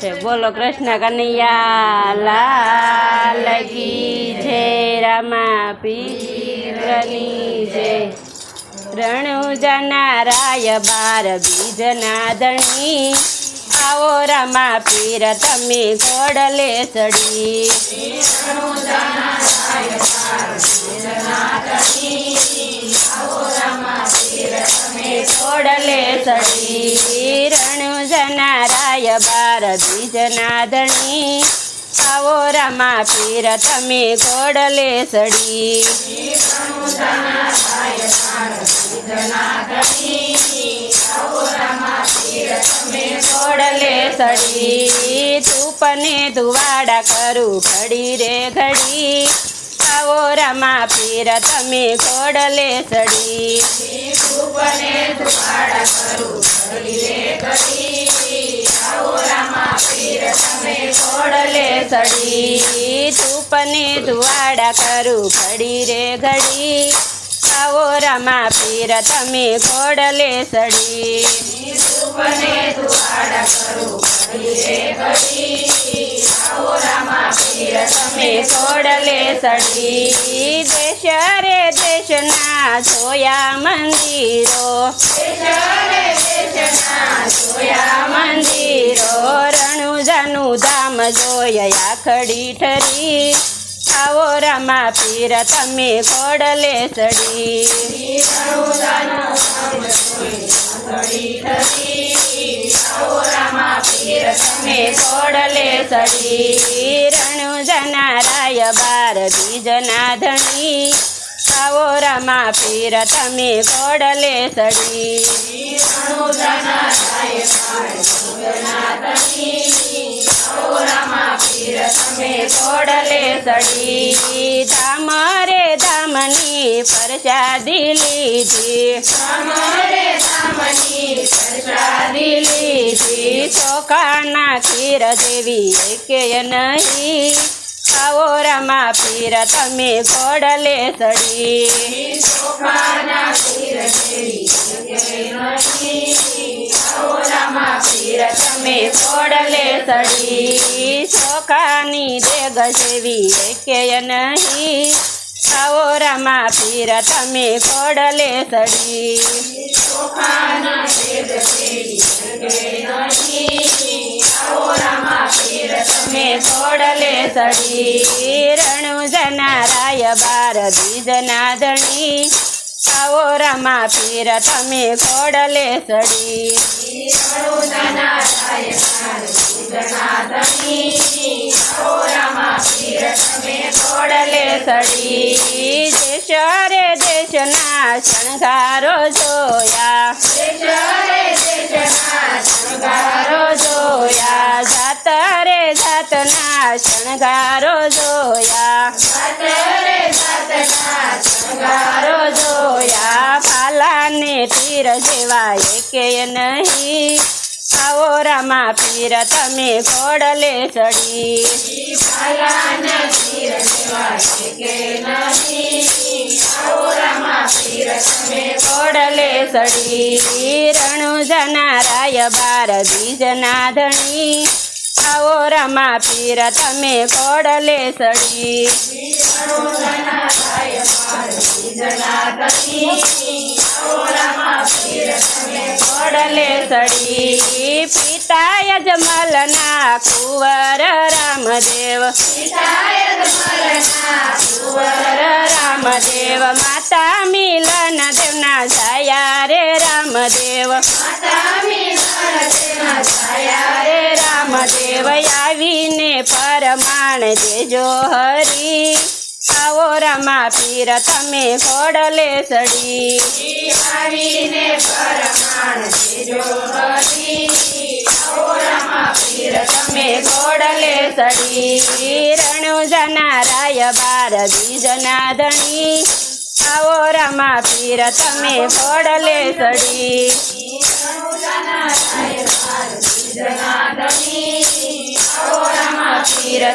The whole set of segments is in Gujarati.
છે। બોલો કૃષ્ણ કનૈયા લાલ કી જય, રામા પીરની જય। રણુજા રાય બાર બીજના ધણી, આવો રામા પીર તમે ઘોડલે ચડી। ઘોડલે ચડી, રણુજા રાય બાર બીજના ધણી, આવો રામા પીર તમે ઘોડલે ચડી। ઘોડલે ચડી, ધૂપને ધુવાડા કરું ઘડી રે ઘડી, આવો રામા પીર તમે ઘોડલે ચડી। ધૂપને ધુવાડા કરું ઘડી રે ઘડી, આવો રામા પીર તમે ઘોડલે ચડી। ધૂપને ધુવાડા કરું ઘડી રે ઘડી, આવો રામા પીર તમે ઘોડલે ચડી। ધૂપને ધુવાડા કરું ઘડી રે ઘડી, આવો રામા પીર તમે ઘોડલે ચડી। દેશ રે દેશના જોયા મંદિરો, જોયા મંદિરો, રણુજાનું ધામ જોયા આખડી ઠરી, આવો રામા પીર તમે ઘોડલે ચડી। તમે ઘોડલે ચડી, રણુજા રાય બાર બીજના ધણી, આવો રામા પીર તમે ઘોડલે ચડી। ઘોડલે ચડી, ધામ રે ધામની પ્રસાદી લીધી, ચોખાના ખીર દેવી એકે નહીં, આવો રામા પીર તમે ઘોડલે ચડી। તમે ઘોડલે ચડી, ચોખાની દેગ જેવી એકે નહીં, આવો રામા પીર તમે ઘોડલે ચડી। તમે ઘોડલે ચડી, રણુજા રાય બાર બીજના ધણી, આવો રામા પીર તમે ઘોડલે ચડી। ઘોડલે ચડી, દેશ રે દેશના શણગારો જોયા, જાત રે જાતના શણગારો જોયા, ભાલાને તીર જેવા એકે નહીં, આવો રામા પીર તમે ઘોડલે ચડી। ઘોડલે ચડી, રણુજા રાય બાર બીજના ધણી, આવો રામા પીર તમે ઘોડલે ચડી। ઘોડલે ચડી, પિતા યજમલના કુંવર રામદેવ, માતા મિલન દેવના છાયા રે રામદેવ, આવીને પરમાણ દેજો હરી, આવો રામા પીર તમે ઘોડલે ચડી। તમે ઘોડલે ચડી, રણુજા રાય બાર બીજના ધણી, આવો રામા પીર તમે ઘોડલે ચડી।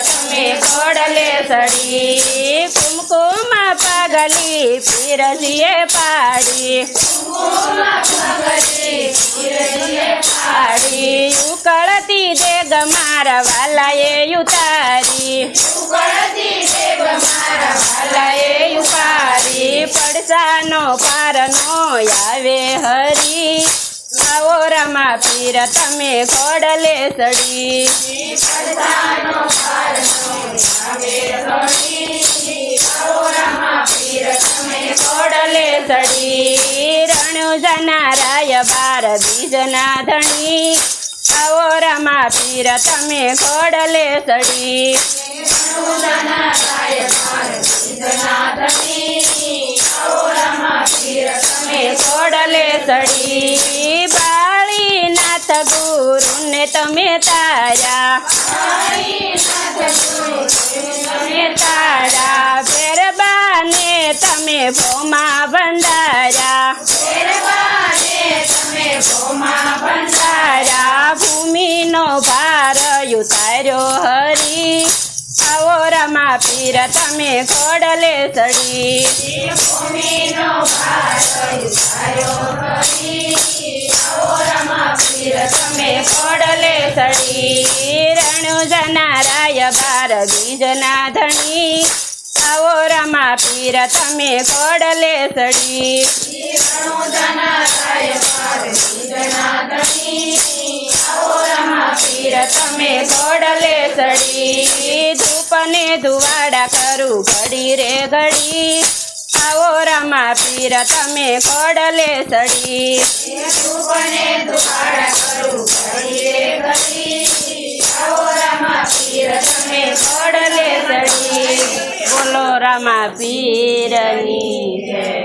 તમે ઘોડલે ચડી, કુમકુમ પાગલી પીરજીએ પાડી, પાડી ઉકળતી દેગ મારા વાલાએ ઉતારી પડસાનો પારનો આવે હરી આવો રમા પીર તમે ઘોડલે સડી ઘોડલે સડી રણુજના રાય બાર બીજના ધણી આવો રમા પીર તમે ઘોડલે સડી ઘોડલે સડી બાળીનાથ ગુરુને તમે તાર્યા ભેરબાને તમે ભોમાં બંધાર્યા ભૂમિનો ભાર ઉતાર્યો હરી આવો રમા પીર તમે ઘોડલે સડી તમે ઘોડલે સડી રણુજના રાય બાર બીજના ધણી આવો રમા પીર તમે ઘોડલે સડી તમે ઘોડલે સડી ધૂપને ધુવાડા કરું ઘડી રે ઘડી આવો રમા પીર તમે ઘોડલે સડી તમે ઘોડલે સડી બોલો રમા પીરની જય.